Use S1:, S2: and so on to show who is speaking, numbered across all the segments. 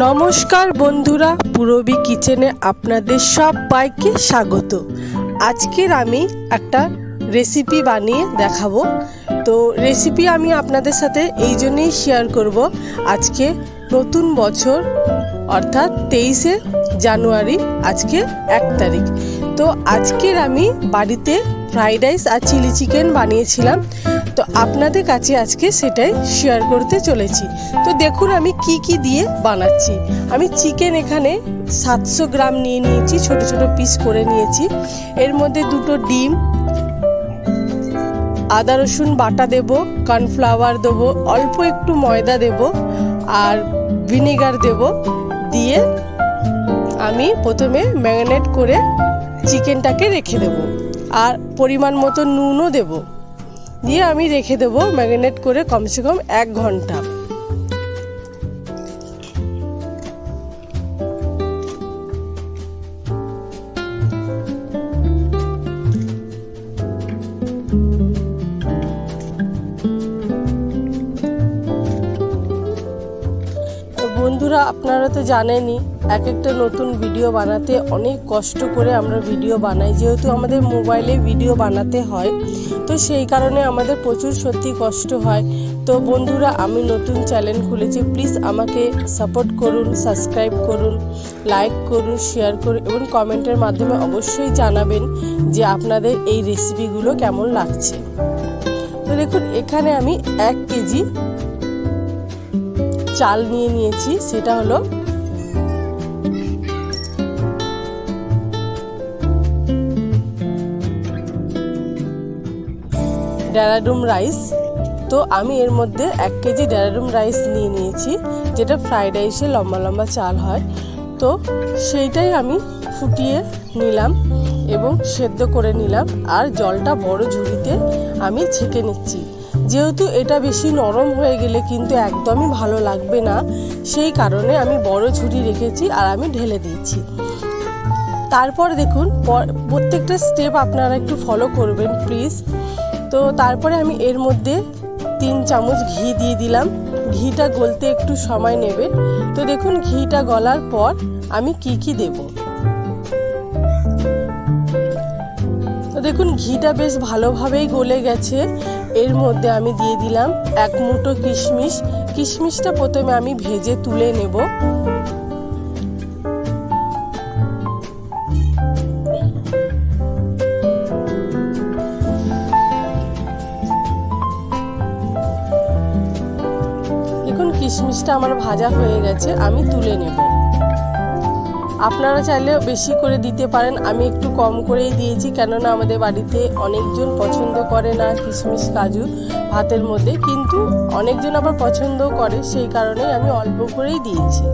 S1: নমস্কার বন্ধুরা, পুরবী কিচেনে আপনাদের সবাইকে স্বাগত। আজকের আমি একটা রেসিপি বানিয়ে দেখাবো। তো রেসিপি আমি আপনাদের সাথে এই জন্যই শেয়ার করব, আজকে নতুন বছর অর্থাৎ 23শে জানুয়ারি, আজকে 1 তারিখ। তো আজকের আমি বাড়িতে ফ্রাইড রাইস আর চিলি চিকেন বানিয়েছিলাম, তো আপনাদের কাছে আজকে সেটাই শেয়ার করতে চলেছি। তো দেখুন আমি কি দিয়ে বানাচ্ছি। আমি চিকেন এখানে 700 গ্রাম নিয়ে নিয়েছি, ছোট ছোট পিস করে নিয়েছি। এর মধ্যে 2টো ডিম, আদা রসুন বাটা দেব, কর্নফ্লাওয়ার দেবো, অল্প একটু ময়দা দেব আর ভিনেগার দেব। দিয়ে আমি প্রথমে ম্যারিনেট করে চিকেনটাকে রেখে দেব আর পরিমাণ মতো নুনও দেব। দিয়ে আমি রেখে দেবো ম্যারিনেট করে কমসে কম 1 ঘন্টা। বন্ধুরা, আপনারা তো জানেনই এক একটা নতুন ভিডিও বানাতে অনেক কষ্ট করে আমরা ভিডিও বানাই, যেহেতু আমাদের মোবাইলে ভিডিও বানাতে হয়, তো সেই কারণে আমাদের প্রচুর সত্যি কষ্ট হয়। তো বন্ধুরা, আমি নতুন চ্যানেল খুলেছি, প্লিজ আমাকে সাপোর্ট করুন, সাবস্ক্রাইব করুন, লাইক করুন, শেয়ার করুন এবং কমেন্টের মাধ্যমে অবশ্যই জানাবেন যে আপনাদের এই রেসিপিগুলো কেমন লাগছে। তো দেখুন এখানে আমি 1 কেজি চাল নিয়ে নিয়েছি, সেটা হলো ডেরাডুন রাইস। তো আমি এর মধ্যে 1 কেজি ডেরাডুন রাইস নিয়ে নিয়েছি, যেটা ফ্রাইড রাইসে লম্বা লম্বা চাল হয়। তো সেইটাই আমি ফুটিয়ে নিলাম এবং সেদ্ধ করে নিলাম, আর জলটা বড় ঝুড়িতে আমি ছেঁকে নিচ্ছি। যেহেতু এটা বেশি নরম হয়ে গেলে কিন্তু একদমই ভালো লাগবে না, সেই কারণে আমি বড় ঝুড়ি রেখেছি আর আমি ঢেলে দিয়েছি। তারপর দেখুন প্রত্যেকটা স্টেপ আপনারা একটু ফলো করবেন প্লিজ। তো তারপরে আমি এর মধ্যে 3 চামচ ঘি দিয়ে দিলাম। ঘিটা গলতে একটু সময় নেবে। তো দেখুন ঘিটা গলার পর আমি কি দেব। তো দেখুন ঘিটা বেশ ভালোভাবেই গলে গেছে। এর মধ্যে আমি দিয়ে দিলাম 1 মুঠো কিশমিশ। কিশমিশটা প্রথমে আমি ভেজে তুলে নেব। দেখুন কিশমিশটা আমার ভাজা হয়ে গেছে, আমি তুলে নেব। আপনারা চাইলে বেশি করে দিতে পারেন, আমি একটু কম করেই দিয়েছি, কেননা আমাদের বাড়িতে অনেকজন পছন্দ করে না কিশমিশ কাজু ভাতের মধ্যে, কিন্তু অনেকজন আবার পছন্দ করে, সেই কারণে আমি অল্প করেই দিয়েছি।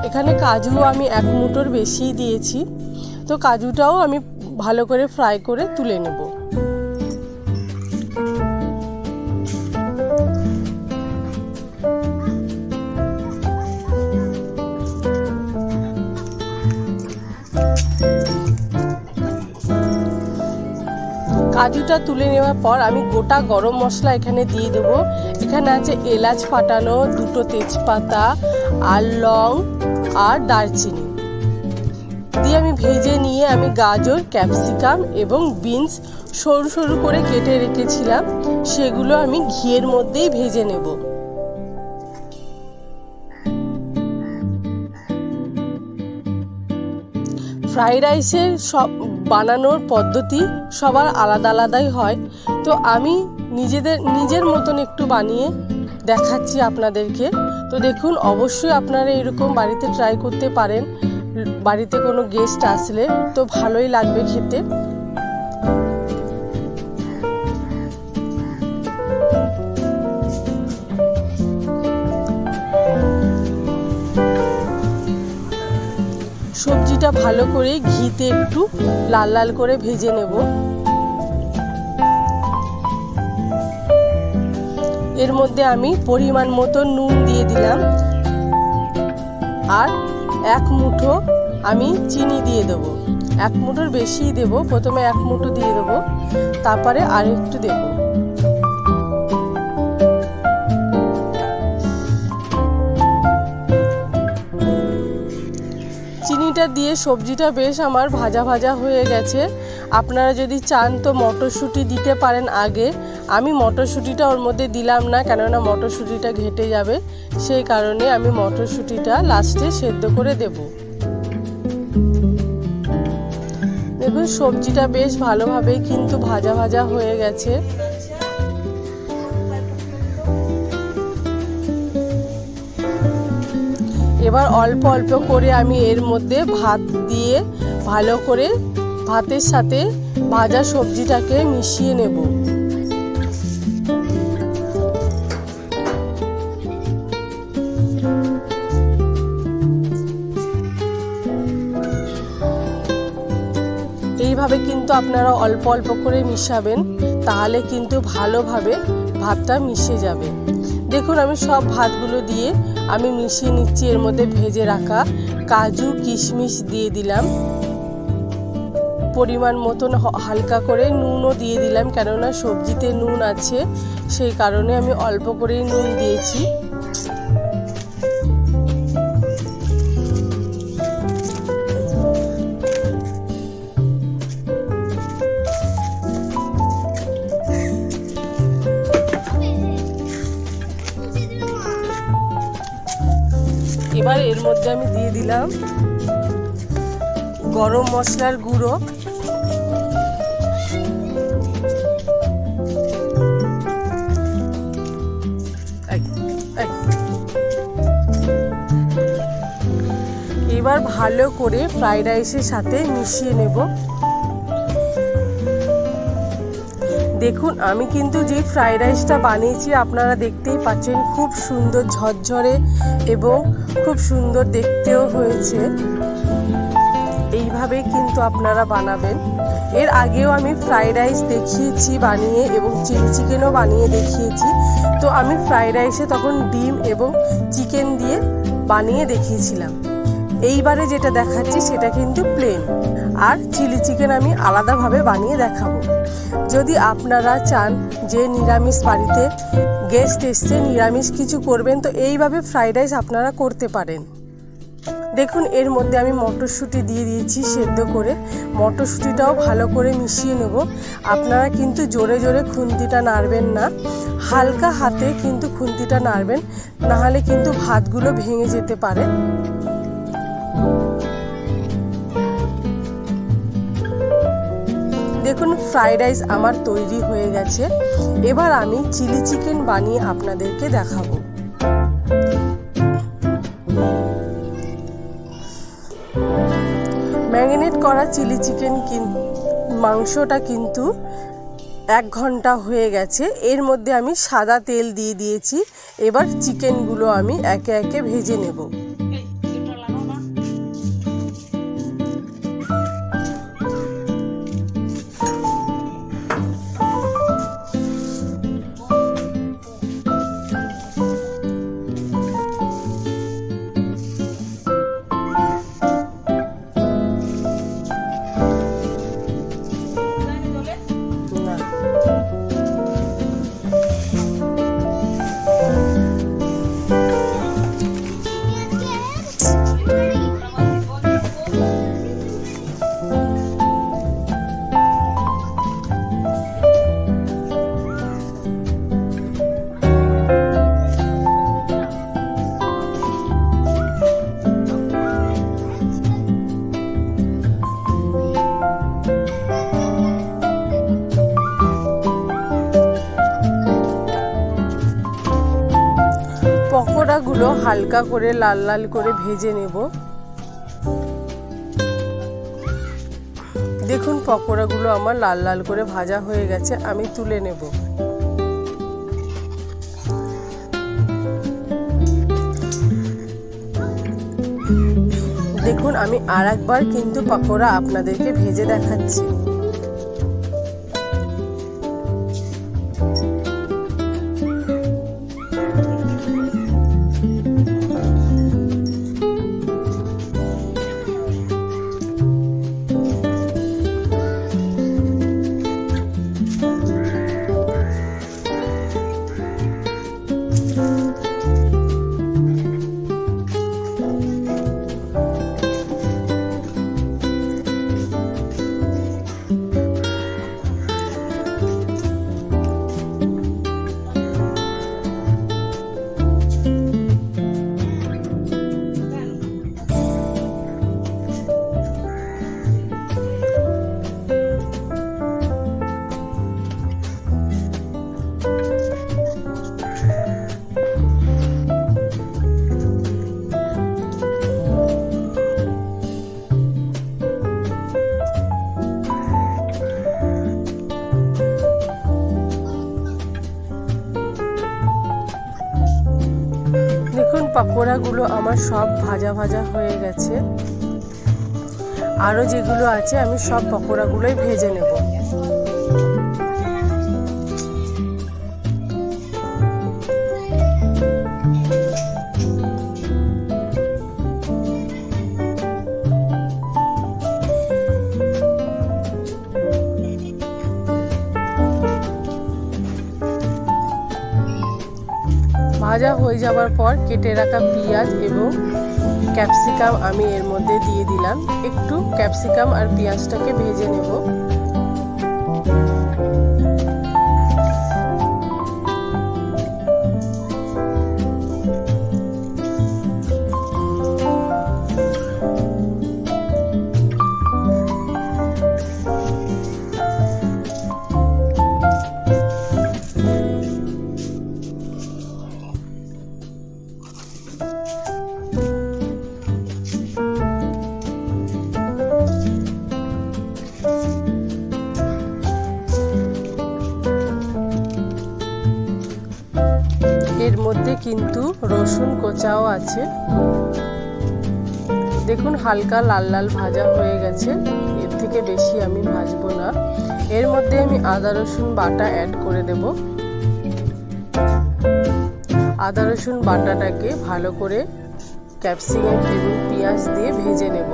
S1: এখানে কাজু আমি 1 মুঠোর বেশিই দিয়েছি। তো কাজুটাও আমি ভালো করে ফ্রাই করে তুলে নেব। কাজুটা তুলে নেওয়ার পর আমি গোটা গরম মশলা এখানে দিয়ে দেবো। এখানে আছে এলাচ ফাটানো, 2টো তেজপাতা আর লং আর দারচিনি দিয়ে আমি ভেজে নিয়ে আমি গাজর, ক্যাপসিকাম এবং বিনস সরু সরু করে কেটে রেখেছিলাম, সেগুলো আমি ঘিয়ের মধ্যেই ভেজে নেব। ফ্রাইড রাইসের সব বানানোর পদ্ধতি সবার আলাদা আলাদাই হয়, তো আমি নিজের মতন একটু বানিয়ে দেখাচ্ছি আপনাদেরকে। তো দেখুন অবশ্যই আপনারা এরকম বাড়িতে ট্রাই করতে পারেন, বাড়িতে কোনো গেস্ট আসলে তো ভালোই লাগবে খেতে। সবজিটা ভালো করে ঘিতে একটু লাল লাল করে ভেজে নেব। এর মধ্যে আমি পরিমাণ মতো নুন দিয়ে দিলাম আর 1 মুঠো আমি চিনি দিয়ে দেবো। 1 মুঠোর বেশি দেব, প্রথমে 1 মুঠো দিয়ে দেবো, তারপরে আর একটু দেবো। এইটা দিয়ে সবজিটা বেশ আমার ভাজা ভাজা হয়ে গেছে। আপনারা যদি চান তো মটরশুঁটি দিতে পারেন আগে। আমি মটরশুঁটিটা ওর মধ্যে দিলাম না, কেননা মটরশুঁটিটা ঘেটে যাবে, সেই কারণে আমি মটরশুঁটিটা লাস্টে সেদ্ধ করে দেব। দেখুন সবজিটা বেশ ভালোভাবেই কিন্তু ভাজা ভাজা হয়ে গেছে। এবার অল্প অল্প করে আমি এর মধ্যে ভাত দিয়ে ভালো করে ভাতের সাথে ভাজা সবজিটাকে মিশিয়ে নেব। এইভাবে কিন্তু আপনারা অল্প অল্প করে মিশাবেন, তাহলে কিন্তু ভালোভাবে ভাতটা মিশে যাবে। দেখুন আমি সব ভাতগুলো দিয়ে আমি মিশিয়ে নিচ্ছি। এর মধ্যে ভেজে রাখা কাজু কিশমিশ দিয়ে দিলাম, পরিমাণ মতন হালকা করে নুনও দিয়ে দিলাম, কেননা সবজিতে নুন আছে, সেই কারণে আমি অল্প করেই নুন দিয়েছি। এবার এর মধ্যে আমি দিয়ে দিলাম গরম মশলার গুঁড়ো, এবার ভালো করে ফ্রাইড রাইসের সাথে মিশিয়ে নেব। দেখুন আমি কিন্তু যে ফ্রাইড রাইসটা বানিয়েছি আপনারা দেখতেই পাচ্ছেন, খুব সুন্দর ঝরঝরে এবং খুব সুন্দর দেখতেও হয়েছে। এইভাবেই কিন্তু আপনারা বানাবেন। এর আগেও আমি ফ্রাইড রাইস দেখিয়েছি বানিয়ে এবং চিলি চিকেনও বানিয়ে দেখিয়েছি। তো আমি ফ্রাইড রাইসে তখন ডিম এবং চিকেন দিয়ে বানিয়ে দেখিয়েছিলাম। এইবারে যেটা দেখাচ্ছি সেটা কিন্তু প্লেন, আর চিলি চিকেন আমি আলাদাভাবে বানিয়ে দেখাবো। যদি আপনারা চান যে নিরামিষ বাড়িতে গেস্ট এসছে, নিরামিষ কিছু করবেন, তো এইভাবে ফ্রাইড রাইস আপনারা করতে পারেন। দেখুন এর মধ্যে আমি মটরশুঁটি দিয়ে দিয়েছি সেদ্ধ করে। মটরশুঁটিটাও ভালো করে মিশিয়ে নেব। আপনারা কিন্তু জোরে জোরে খুন্তিটা নাড়বেন না, হালকা হাতে কিন্তু খুন্তিটা নাড়বেন, নাহলে কিন্তু ভাতগুলো ভেঙে যেতে পারে। দেখুন ফ্রাইড রাইস আমার তৈরি হয়ে গেছে। এবার আমি চিলি চিকেন বানিয়ে আপনাদেরকে দেখাবো। ম্যারিনেট করা চিলি চিকেন মাংসটা কিন্তু 1 ঘন্টা হয়ে গেছে। এর মধ্যে আমি সাদা তেল দিয়ে দিয়েছি। এবার চিকেনগুলো আমি একে একে ভেজে নেব। পকোড়াগুলো হালকা করে লাল লাল করে ভেজে নেব। দেখুন পকোড়াগুলো আমার লাল লাল করে ভাজা হয়ে গেছে, আমি তুলে নেব। দেখুন আমি আরেকবার কিন্তু পকোড়া আপনাদেরকে ভেজে দেখাচ্ছি। পকোড়াগুলো আমার সব ভাজা ভাজা হয়ে গেছে। আরও যেগুলো আছে আমি সব পকোড়াগুলোই ভেজে নেব। ভাজা হয়ে যাওয়ার পর কেটে রাখা পেঁয়াজ এবং ক্যাপসিকাম আমি এর মধ্যে দিয়ে দিলাম। একটু ক্যাপসিকাম আর পেঁয়াজটাকে ভেজে নেব। এর মধ্যে কিন্তু রসুন কোচাও আছে। দেখুন হালকা লাল লাল ভাজা হয়ে গেছে, এর থেকে বেশি আমি ভাজবো না। এর মধ্যে আমি আদা রসুন বাটা অ্যাড করে দেব। আদা রসুন বাটাটাকে ভালো করে ক্যাপসিকাম এবং পেঁয়াজ দিয়ে ভেজে নেব।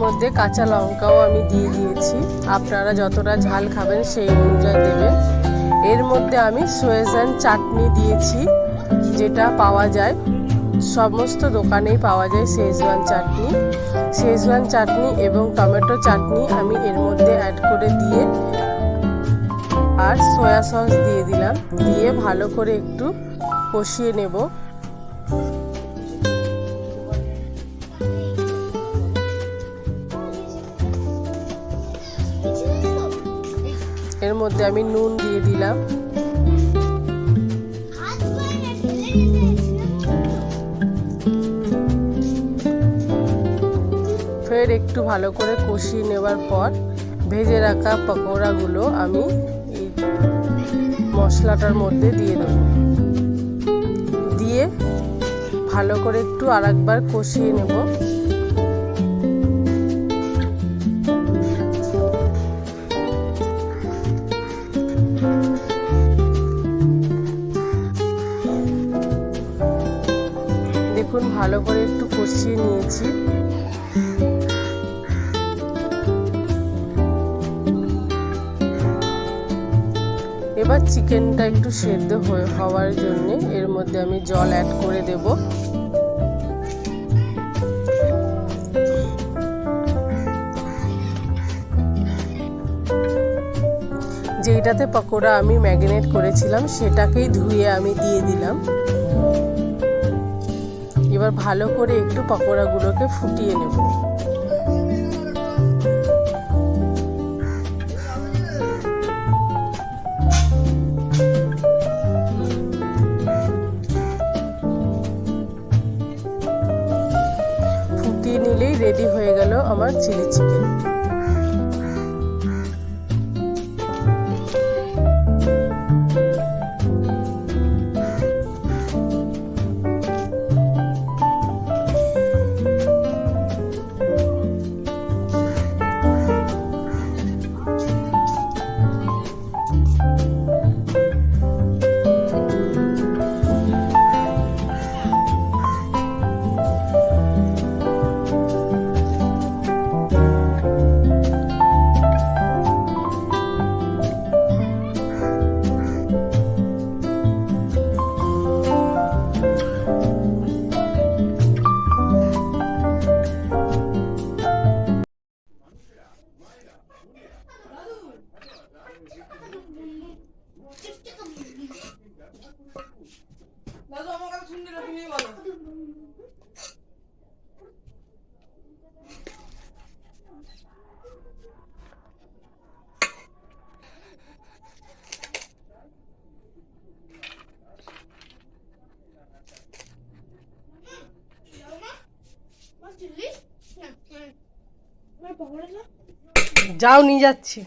S1: মধ্যে কাঁচা লঙ্কাও আমি দিয়ে দিয়েছি, আপনারা যতটা ঝাল খাবেন সেই অনুযায়ী দেবেন। এর মধ্যে আমি সোয়াবিন চাটনি দিয়েছি, যেটা পাওয়া যায় সমস্ত দোকানেই পাওয়া যায়। শেজওয়ান চাটনি এবং টমেটো চাটনি আমি এর মধ্যে অ্যাড করে দিয়ে আর সয়া সস দিয়ে দিলাম। দিয়ে ভালো করে একটু কষিয়ে নেব। এর মধ্যে আমি নুন দিয়ে দিলাম। ফের একটু ভালো করে কষিয়ে নেওয়ার পর ভেজে রাখা পকোড়াগুলো আমি এই মশলাটার মধ্যে দিয়ে দেব। দিয়ে ভালো করে একটু আরেকবার কষিয়ে নেব। দেখুন ভালো করে একটু কষিয়ে নিয়েছি। এবার চিকেনটা একটু সেদ্ধ হওয়ার জন্য এর মধ্যে আমি জল অ্যাড করে দেব। যেটাতে পকোড়া আমি ম্যারিনেট করেছিলাম সেটাকেই ধুয়ে আমি দিয়ে দিলাম। এবার ভালো করে একটু পকোড়াগুলোকে ফুটিয়ে নেব। ফুটিয়ে নিলেই রেডি হয়ে গেল আমার চিলি চিকেন।
S2: দাদু আমার কথা শুনতে না, তুমি বলো।
S1: যাও নিয়ে যাচ্ছি।